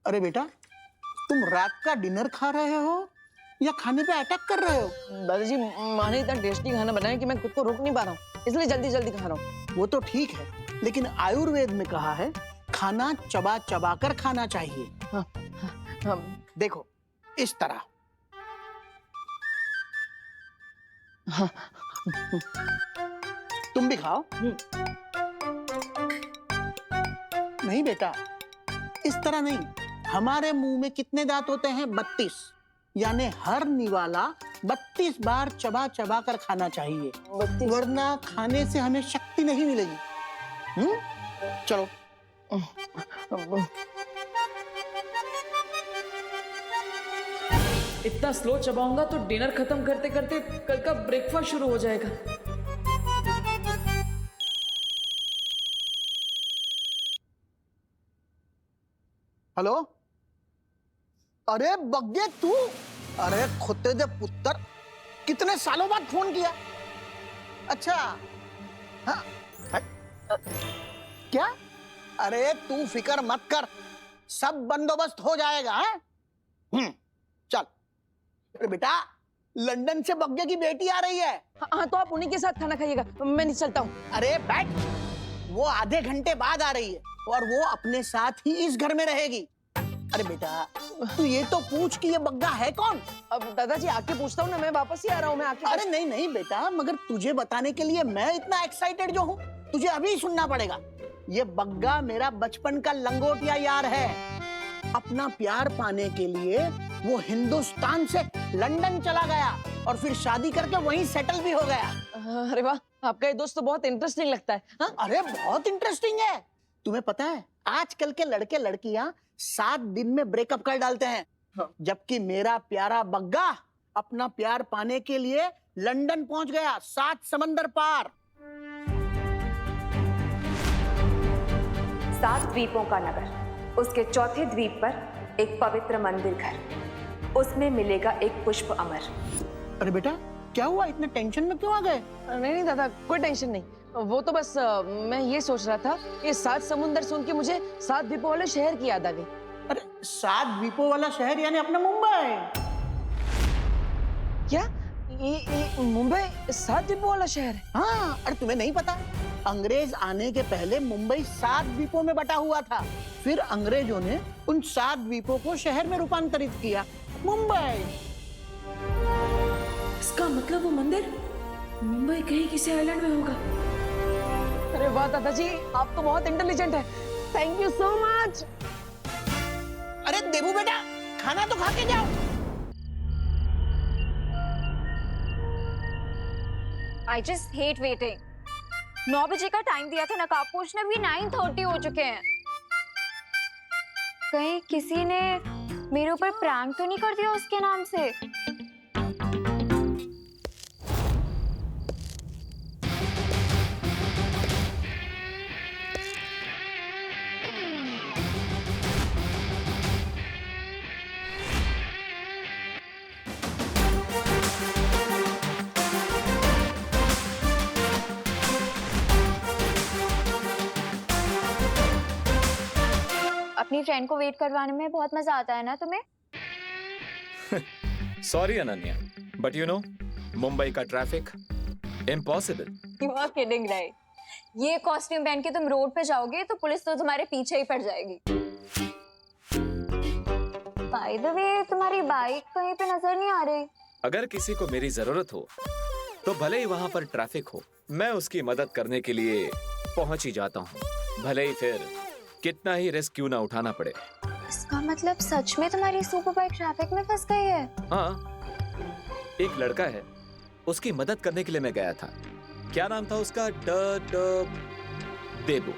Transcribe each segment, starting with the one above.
अरे बेटा, तुम रात का डिनर खा रहे हो या खाने पे अटैक कर रहे हो? दादाजी, माँ ने इतना टेस्टी खाना बनाया कि मैं खुद को रोक नहीं पा रहा हूँ, इसलिए जल्दी जल्दी खा रहा हूँ। वो तो ठीक है, लेकिन आयुर्वेद में कहा है खाना चबा चबा कर खाना चाहिए। हाँ, हाँ, देखो इस तरह। हाँ, तुम भी खाओ। नहीं बेटा, इस तरह नहीं। हमारे मुंह में कितने दांत होते हैं? 32। यानी हर निवाला 32 बार चबा चबा कर खाना चाहिए, 32। वरना खाने से हमें शक्ति नहीं मिलेगी। चलो। इतना स्लो चबाऊंगा तो डिनर खत्म करते करते कल का ब्रेकफास्ट शुरू हो जाएगा। हेलो, अरे बग्गे तू, अरे खुदे दे पुत्र, कितने सालों बाद फोन किया? अच्छा, हाँ, क्या? अरे तू फिक्र मत कर, सब बंदोबस्त हो जाएगा। है? चल। अरे बेटा, लंदन से बग्गे की बेटी आ रही है। हाँ, तो आप उन्हीं के साथ खाना खाइएगा, मैं नहीं चलता हूँ। अरे बैठ, वो आधे घंटे बाद आ रही है और वो अपने साथ ही इस घर में रहेगी। अरे बेटा, तू ये तो पूछ कि ये बग्गा है कौन? अब दादाजी आके पूछता हूँ ना, मैं वापस ही आ रहा हूँ, मैं आके। अरे नहीं नहीं बेटा, मगर तुझे बताने के लिए मैं इतना एक्साइटेड जो हूँ, तुझे अभी सुनना पड़ेगा। ये बग्गा मेरा बचपन का लंगोटिया यार है। अपना प्यार पाने के लिए वो हिंदुस्तान से लंदन चला गया और फिर शादी करके वहीं सेटल भी हो गया। अरे वाह, आपका ये दोस्त तो बहुत इंटरेस्टिंग लगता है। हाँ? अरे बहुत इंटरेस्टिंग है। तुम्हें पता है, आजकल के लड़के लड़कियां 7 दिन में ब्रेकअप कर डालते हैं। हाँ। जबकि मेरा प्यारा बग्गा अपना प्यार पाने के लिए लंदन पहुंच गया, 7 समंदर पार। 7 द्वीपों का नगर, उसके चौथे द्वीप पर एक पवित्र मंदिर घर, उसमें मिलेगा एक पुष्प अमर। अरे बेटा, क्या हुआ? इतने टेंशन में क्यों आ गए? नहीं दादा, कोई टेंशन नहीं। वो तो बस मैं ये सोच रहा था, ये 7 समुंदर सुन के मुझे 7 द्वीपों वाले शहर की याद आ गई। अरे 7 द्वीपों वाला शहर यानी अपना मुंबई। क्या ये मुंबई 7 द्वीपों वाला शहर है? हाँ, अरे तुम्हें नहीं पता? अंग्रेज आने के पहले मुंबई 7 द्वीपों में बटा हुआ था। फिर अंग्रेजों ने उन 7 द्वीपों को शहर में रूपांतरित किया, मुंबई। इसका मतलब वो मंदिर मुंबई कहीं किसी आइलैंड में होगा। अरे वाह दादाजी, आप तो बहुत इंटेलिजेंट है। Thank you so much. अरे देबू बेटा, खाना तो खा के जाओ। I just hate waiting. 9 बजे का टाइम दिया था नकाब पोछने, अभी 9:30 हो चुके हैं। कहीं किसी ने मेरे ऊपर प्रैंक तो नहीं कर दिया उसके नाम से? अपनी फ्रेंड को वेट करवाने में बहुत मजा आता है ना तुम्हें? Sorry Ananya, but you know, Mumbai का traffic impossible. You are kidding, right? ये कॉस्ट्यूम पहन के तुम रोड पे जाओगे तो पुलिस तो तुम्हारे पीछे ही पड़ जाएगी। By the way, तुम्हारी बाइक कहीं पे नजर नहीं आ रही। अगर किसी को मेरी जरूरत हो तो भले ही वहां पर ट्रैफिक हो, मैं उसकी मदद करने के लिए पहुंच ही जाता हूं, भले ही फिर कितना ही रिस्क क्यों ना उठाना पड़े। इसका मतलब सच में तुम्हारी सुपर बाइक ट्रैफिक में फंस गई है? हाँ, एक लड़का है, उसकी मदद करने के लिए मैं गया था। क्या नाम था उसका? देबू।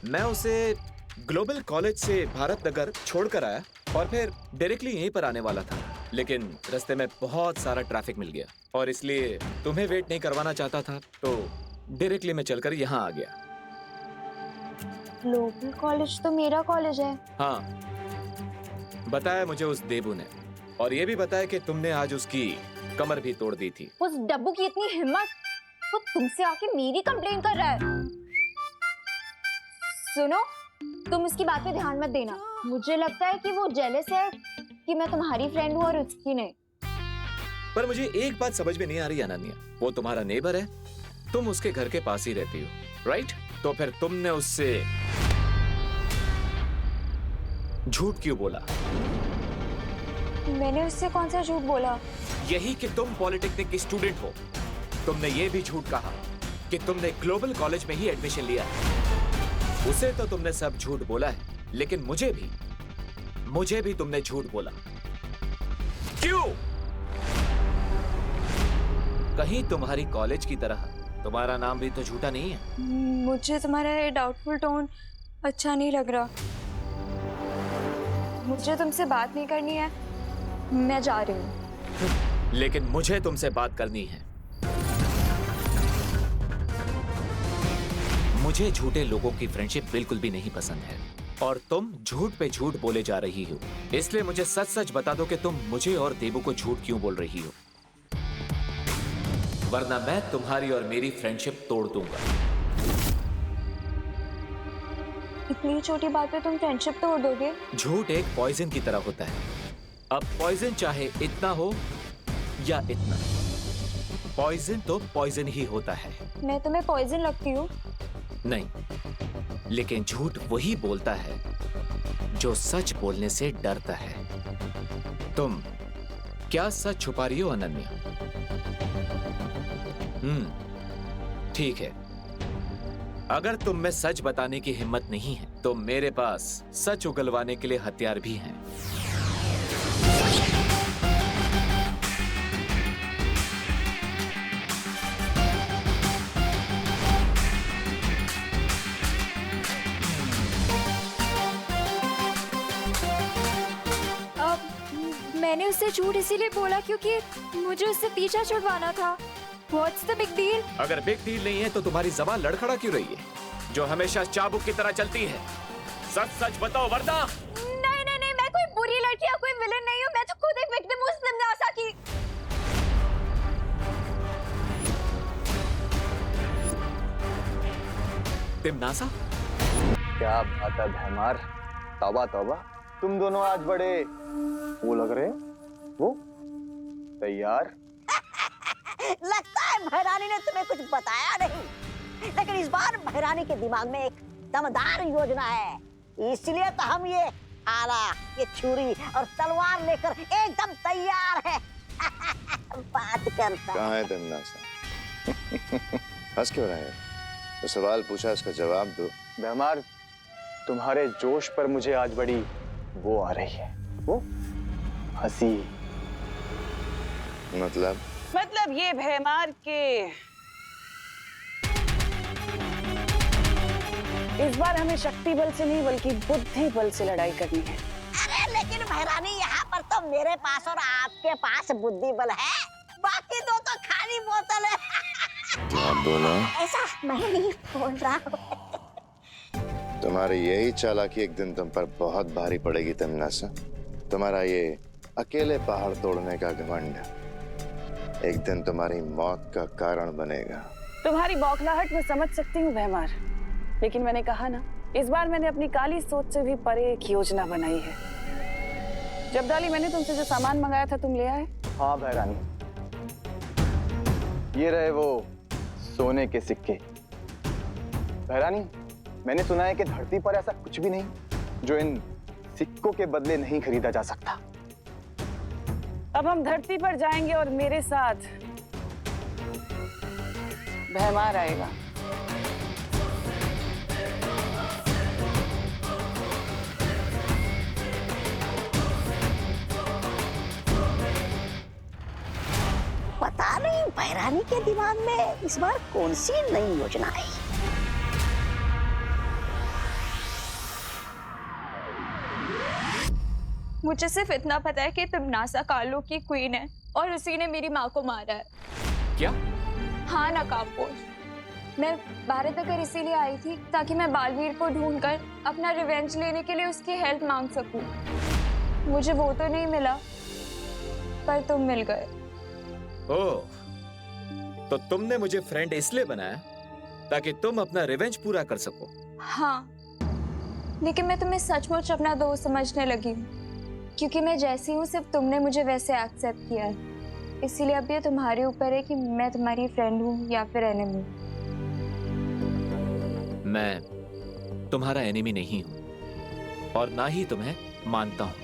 मैं उसे ग्लोबल कॉलेज से भारत नगर छोड़कर आया और फिर डायरेक्टली यहीं पर आने वाला था, लेकिन रास्ते में बहुत सारा ट्रैफिक मिल गया और इसलिए तुम्हें वेट नहीं करवाना चाहता था, तो डायरेक्टली मैं चलकर यहाँ आ गया। ग्लोबल कॉलेज तो मेरा कॉलेज है। हाँ, बताया मुझे उस देबू ने, और ये भी बताया कि तुमने आज उसकी कमर भी तोड़ दी थी। उस डब्बू की इतनी हिम्मत, वो तुमसे आके मेरी कंप्लेन कर रहा है। सुनो, तुम उसकी बात पे ध्यान मत देना। मुझे लगता है कि वो जेलस है कि मैं तुम्हारी फ्रेंड हूँ और उसकी नहीं। पर मुझे एक बात समझ में नहीं आ रही अनन्या, वो तुम्हारा नेबर है, तुम उसके घर के पास ही रहती हो, राइट? तो फिर तुमने उससे झूठ क्यों बोला? मैंने उससे कौन सा झूठ बोला? यही कि तुम पॉलिटेक्निक की स्टूडेंट हो। तुमने ये भी झूठ कहा कि तुमने ग्लोबल कॉलेज में ही एडमिशन लिया है। उसे तो तुमने सब झूठ बोला है, लेकिन मुझे भी तुमने झूठ बोला। क्यों? कहीं तुम्हारी कॉलेज की तरह तुम्हारा नाम भी तो झूठा नहीं है। मुझे तुम्हारा ये डाउटफुल टोन अच्छा नहीं लग रहा। मुझे तुमसे बात नहीं करनी है, मैं जा रही हूँ। लेकिन मुझे तुमसे बात करनी है। मुझे झूठे लोगों की फ्रेंडशिप बिल्कुल भी नहीं पसंद है, और तुम झूठ पे झूठ बोले जा रही हो। इसलिए मुझे सच सच बता दो कि तुम मुझे और देबू को झूठ क्यों बोल रही हो, वरना मैं तुम्हारी और मेरी फ्रेंडशिप तोड़ दूंगा। इतनी छोटी बात पे तुम फ्रेंडशिप तोड़ दोगे? झूठ एक पॉइजन की तरह होता है। अब पॉइजन चाहे इतना हो या इतना, पॉइजन तो पॉइजन ही होता है। मैं तुम्हें पॉइजन लगती हूँ? नहीं, लेकिन झूठ वही बोलता है जो सच बोलने से डरता है। तुम क्या सच छुपा रही हो अनन्या? ठीक है, अगर तुम में सच बताने की हिम्मत नहीं है तो मेरे पास सच उगलवाने के लिए हथियार भी हैं। मैंने उससे झूठ इसीलिए बोला क्योंकि मुझे उससे पीछा छुड़वाना था। What's the big deal? अगर बिग डील नहीं है तो तुम्हारी जबान लड़खड़ा क्यों रही है, जो हमेशा चाबुक की तरह चलती है? सच सच बताओ वरना। नहीं नहीं नहीं, मैं कोई बुरी लड़की या कोई विलन नहीं हूँ। मैं तो खुद एक विक्टिम हूँ उस निम्नासा की। तिमनासा? क्या बात है भैमार, तौबा तौबा, तुम दोनों आज बड़े वो लग रहे हो। वो तैयार? लगता है भैरानी ने तुम्हें कुछ बताया नहीं, लेकिन इस बार भैरानी के दिमाग में एक दमदार योजना है, इसलिए तो हम ये आला, ये छुरी और तलवार लेकर एकदम तैयार है। बात करता कहाँ है तिमनासा? हंस क्यों रहे हैं? तो सवाल पूछा, इसका जवाब दो। भैमार, तुम्हारे जोश पर मुझे आज बड़ी वो आ रही है, वो हंसी। मतलब ये भैमार के इस बार हमें शक्ति बल से नहीं बल्कि बुद्धि बल से लड़ाई करनी है। अरे लेकिन भैरानी, यहाँ पर तो मेरे पास और आपके पास बुद्धि बल है, बाकी दो तो खाली बोतल है। आप दोनों ऐसा मैं नहीं बोल रहा हूँ। तुम्हारी यही चालाकी एक दिन तुम पर बहुत भारी पड़ेगी तिमनासा। तुम्हारा ये अकेले पहाड़ तोड़ने का घमंड एक दिन तुम्हारी मौत का कारण बनेगा। तुम्हारी बौखलाहट में समझ सकती हूँ भैमार, लेकिन मैंने कहा ना, इस बार मैंने अपनी काली सोच से भी परे एक योजना बनाई है। जब डाली, मैंने तुमसे जो सामान मंगाया था तुम ले आए? हाँ भैरानी, ये रहे वो सोने के सिक्के। भैरानी, मैंने सुना है कि धरती पर ऐसा कुछ भी नहीं जो इन सिक्कों के बदले नहीं खरीदा जा सकता। अब हम धरती पर जाएंगे और मेरे साथ भैमार आएगा। पता नहीं भैरानी के दिमाग में इस बार कौन सी नई योजना आई। मुझे सिर्फ इतना पता है कि तिमनासा कालो की क्वीन है और उसी ने मेरी माँ को मारा है। क्या? हाँ नकाबपोश, मैं भारत नगर इसीलिए आई थी ताकि मैं बालवीर को ढूंढकर अपना रिवेंज लेने के लिए उसकी हेल्प मांग सकूं। मुझे वो तो नहीं मिला, पर तुम मिल गए। ओह, तो तुमने मुझे फ्रेंड इसलिए बनाया ताकि तुम अपना रिवेंज पूरा कर सको? हाँ, लेकिन मैं तुम्हें सचमुच अपना दोस्त समझने लगी हूँ, क्योंकि मैं जैसी हूँ सिर्फ तुमने मुझे वैसे एक्सेप्ट किया है। इसीलिए अब ये तुम्हारे ऊपर है कि मैं तुम्हारी फ्रेंड हूँ या फिर एनिमी। मैं तुम्हारा एनिमी नहीं हूं और ना ही तुम्हें मानता हूं।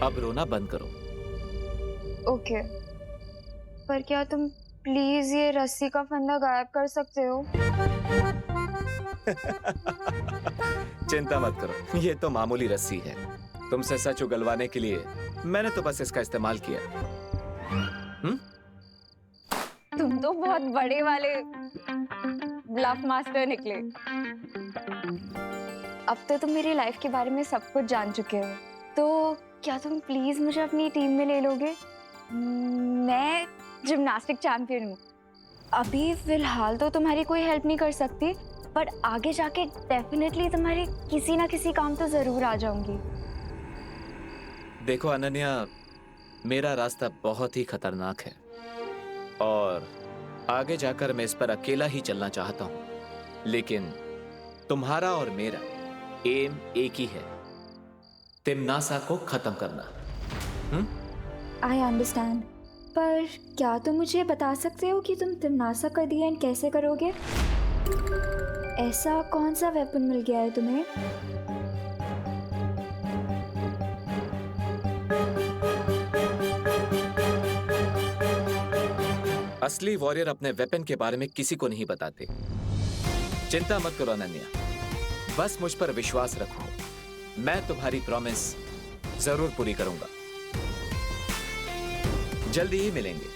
अब रोना बंद करो। ओके, पर क्या तुम प्लीज ये रस्सी का फंदा गायब कर सकते हो? चिंता मत करो, ये तो मामूली रस्सी है। तुमसे सच उगलवाने के लिए मैंने तो बस इसका इस्तेमाल किया। तुम तो बहुत बड़े वाले ब्लफ मास्टर निकले। अब तो तुम मेरी लाइफ के बारे में सब कुछ जान चुके हो, तो क्या तुम प्लीज मुझे अपनी टीम में ले लोगे? मैं जिम्नास्टिक चैंपियन हूँ। अभी फिलहाल तो तुम्हारी कोई हेल्प नहीं कर सकती, पर आगे जाके डेफिनेटली तुम्हारे किसी ना किसी काम तो जरूर आ जाऊंगी। देखो अनन्या, मेरा रास्ता बहुत ही खतरनाक है और आगे जाकर मैं इस पर अकेला ही चलना चाहता हूँ, लेकिन तुम्हारा और मेरा एम एक ही है, तिम्नासा को खत्म करना। आई अंडरस्टैंड, पर क्या तुम मुझे बता सकते हो कि तुम तिम्नासा का दी एंड कैसे करोगे? ऐसा कौन सा वेपन मिल गया है तुम्हें? असली वॉरियर अपने वेपन के बारे में किसी को नहीं बताते। चिंता मत करो अनन्या, बस मुझ पर विश्वास रखो, मैं तुम्हारी प्रॉमिस जरूर पूरी करूंगा। जल्दी ही मिलेंगे।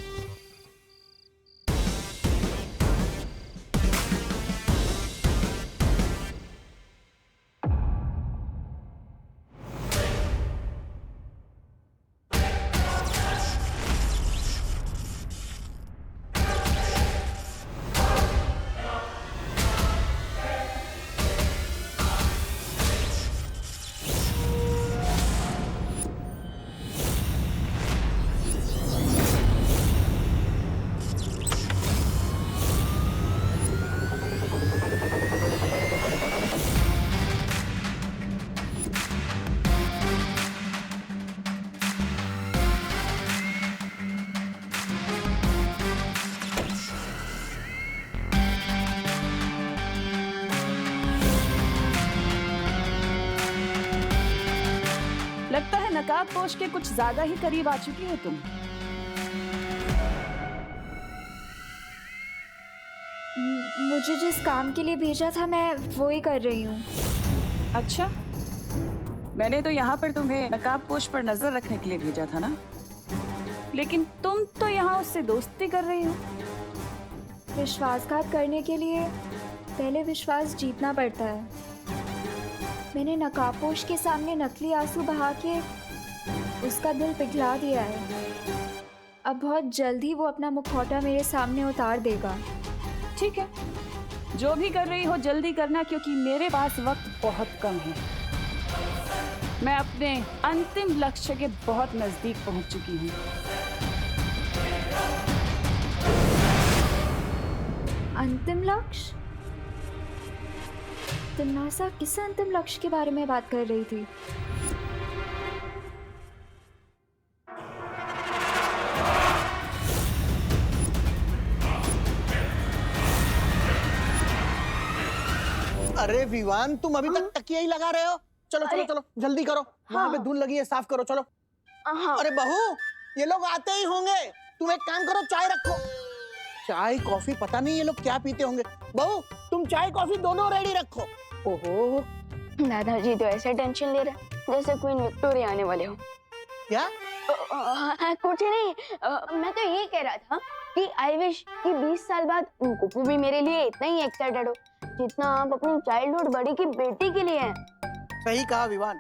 लगता है नकाबपोश के कुछ ज्यादा ही करीब आ चुकी हो तुम। मुझे जिस काम के लिए भेजा था मैं वो ही कर रही हूँ। अच्छा, मैंने तो यहाँ पर तुम्हें नकाबपोश पर नजर रखने के लिए भेजा था ना, लेकिन तुम तो यहाँ उससे दोस्ती कर रही हो। विश्वासघात करने के लिए पहले विश्वास जीतना पड़ता है। मैंने नकाबपोश के सामने नकली आंसू बहा के उसका दिल पिघला दिया है। अब बहुत जल्दी वो अपना मुखौटा मेरे सामने उतार देगा। ठीक है, जो भी कर रही हो जल्दी करना, क्योंकि मेरे पास वक्त बहुत कम है। मैं अपने अंतिम लक्ष्य के बहुत नजदीक पहुंच चुकी हूँ। अंतिम लक्ष्य? तिम्नासा किस अंतिम लक्ष्य के बारे में बात कर रही थी? अरे विवान, तुम अभी तक तकिया ही लगा रहे हो। चलो चलो चलो, जल्दी करो। वहाँ पे धूल लगी है, साफ करो। चलो। अरे बहू, ये लोग आते ही होंगे। तुम एक काम करो, चाय रखो। चाय कॉफी पता नहीं ये लोग क्या पीते होंगे। बहू, तुम चाय कॉफी दोनों रेडी रखो। ओहो, दादाजी तो ऐसे टेंशन ले रहे जैसे क्वीन विक्टोरिया आने वाले हो। क्या? कुछ नहीं, मैं तो ये कह रहा था कि आई विश कि 20 साल बाद कुप्पू भी मेरे लिए इतना ही एक्साइटेड हो जितना आप अपनी चाइल्डहुड बड़ी की बेटी के लिए हैं। सही कहा विवान,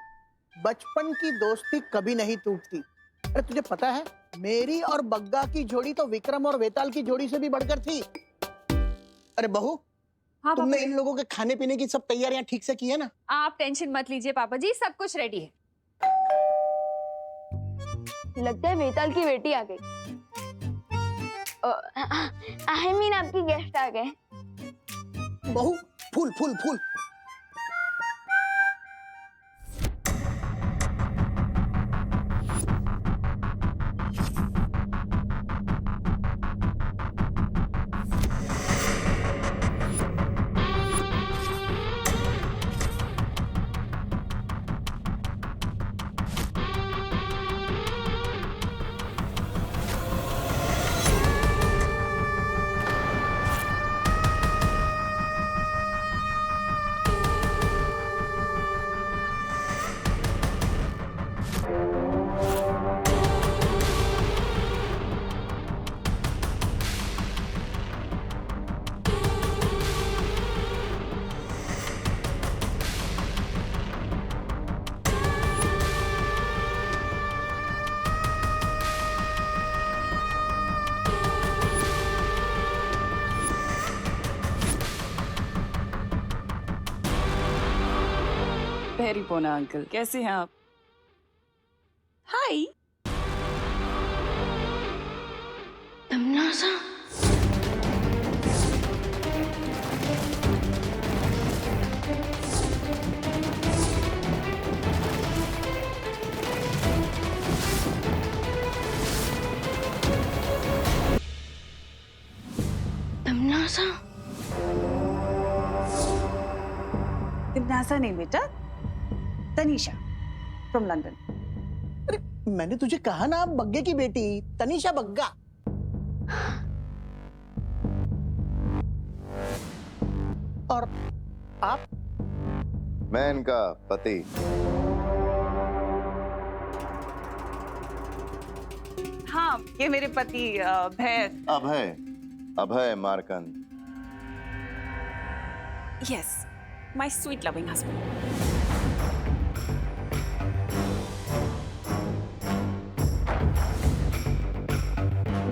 बचपन की दोस्ती कभी नहीं टूटती। अरे तुझे पता है, मेरी और बग्गा की जोड़ी तो विक्रम और वेताल की जोड़ी से भी बढ़कर थी। अरे बहू, हाँ, तुमने इन लोगों के खाने पीने की सब तैयारियां ठीक से की है ना? आप टेंशन मत लीजिए पापा जी, सब कुछ रेडी है। लगता है वेताल की बेटी आ गई। आई मीन आपकी गेस्ट आ गए। बहू फूल फूल फूल। वेरी पोना अंकल, कैसे हैं आप? हाय। तमन्ना तिमनासा नहीं बेटा, तनीषा फ्रॉम लंदन। अरे मैंने तुझे कहा ना, बग्गे की बेटी तनीषा बग्गा। और आप? मैं इनका पति। हाँ, ये मेरे पति Abhay, Abhay Markand. Yes, my sweet loving husband.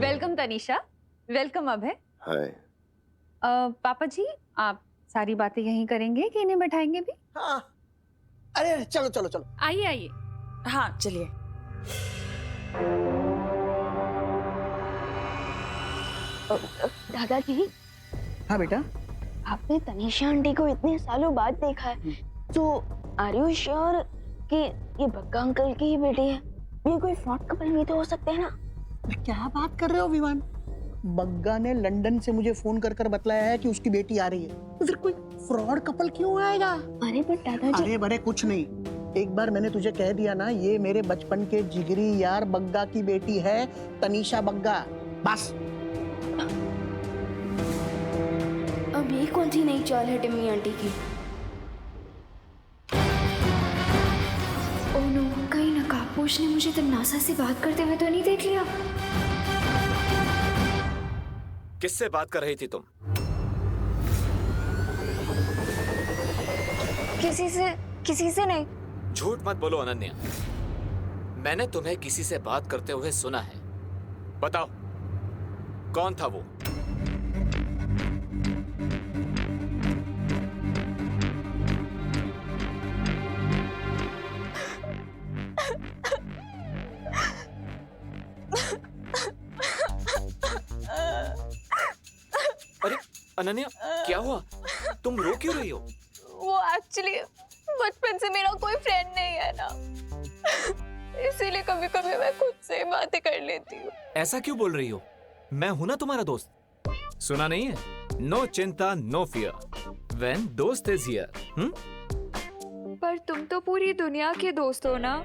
Welcome Tanisha, welcome Abhay. Hi. पापा जी, आप सारी बातें यहीं करेंगे कि इन्हें बैठाएंगे भी? हाँ, अरे चलो चलो चलो, आइए आइए। हाँ चलिए। दादाजी, हाँ बेटा। आपने तनीषा आंटी को इतने सालों बाद देखा है, तो आर यू श्योर कि ये बग्गा अंकल की ही बेटी है? ये कोई फ्रॉड कपल नहीं तो हो सकते हैं ना? क्या बात कर रहे हो विमान? बग्गा ने लंदन से मुझे फोन कर कर बतलाया है कि उसकी बेटी आ रही है, तो फिर कोई फ्रॉड कपल क्यों आएगा? अरे पर दादाजी, अरे बड़े कुछ नहीं, एक बार मैंने तुझे कह दिया ना, ये मेरे बचपन के जिगरी यार बग्गा की बेटी है, तनीषा बग्गा, बस। अब ये कौन सी नई चाल है टिम्मी आंटी की? ओह नो, कहीं नकाबपोश ने मुझे तमन्ना से बात करते हुए तो नहीं देख लिया? किससे बात कर रही थी तुम? किसी से नहीं। झूठ मत बोलो अनन्या, मैंने तुम्हें किसी से बात करते हुए सुना है। बताओ कौन था वो? अरे अनन्या, क्या हुआ? तुम रो क्यों रही हो? वो एक्चुअली बचपन से मेरा कोई फ्रेंड नहीं है ना, इसीलिए कभी कभी मैं खुद से बातें कर लेती हूँ। ऐसा क्यों बोल रही हो? मैं हूं ना तुम्हारा दोस्त। सुना नहीं है? नो चिंता नो फियर व्हेन दोस्त इज हियर। पर तुम तो पूरी दुनिया के दोस्त हो ना।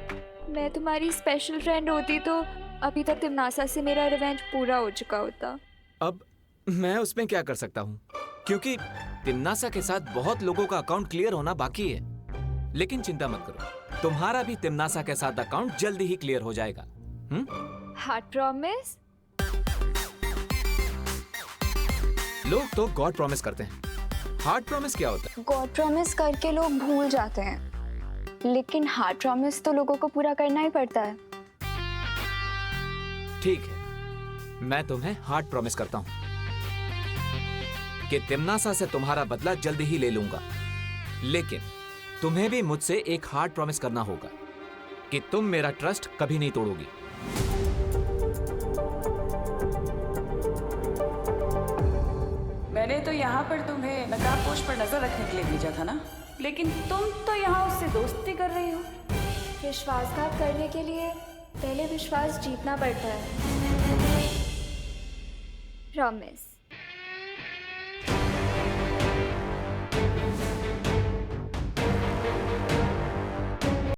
मैं तुम्हारी स्पेशल फ्रेंड होती तो अभी तक तिमनासा से मेरा रिवेंज पूरा हो चुका होता। अब मैं उसमें क्या कर सकता हूँ, क्योंकि तिमनासा के साथ बहुत लोगों का अकाउंट क्लियर होना बाकी है। लेकिन चिंता मत करो, तुम्हारा भी तिमनासा के साथ अकाउंट जल्दी ही क्लियर हो जाएगा। Heart promise? लोग तो गॉड प्रॉमिस करते हैं, हार्ट प्रॉमिस क्या होता है? गॉड प्रॉमिस करके लोग भूल जाते हैं, लेकिन हार्ट प्रॉमिस तो लोगों को पूरा करना ही पड़ता है। ठीक है, मैं तुम्हें हार्ट प्रॉमिस करता हूँ कि तिमनासा से तुम्हारा बदला जल्दी ही ले लूंगा। लेकिन तुम्हें भी मुझसे एक हार्ट प्रॉमिस करना होगा कि तुम मेरा ट्रस्ट कभी नहीं तोड़ोगी। मैंने तो यहाँ पर तुम्हें नकाबपोश पर नजर रखने के लिए भेजा था ना, लेकिन तुम तो यहाँ उससे दोस्ती कर रही हो। विश्वासघात करने के लिए पहले विश्वास जीतना पड़ता है। प्रॉमिस।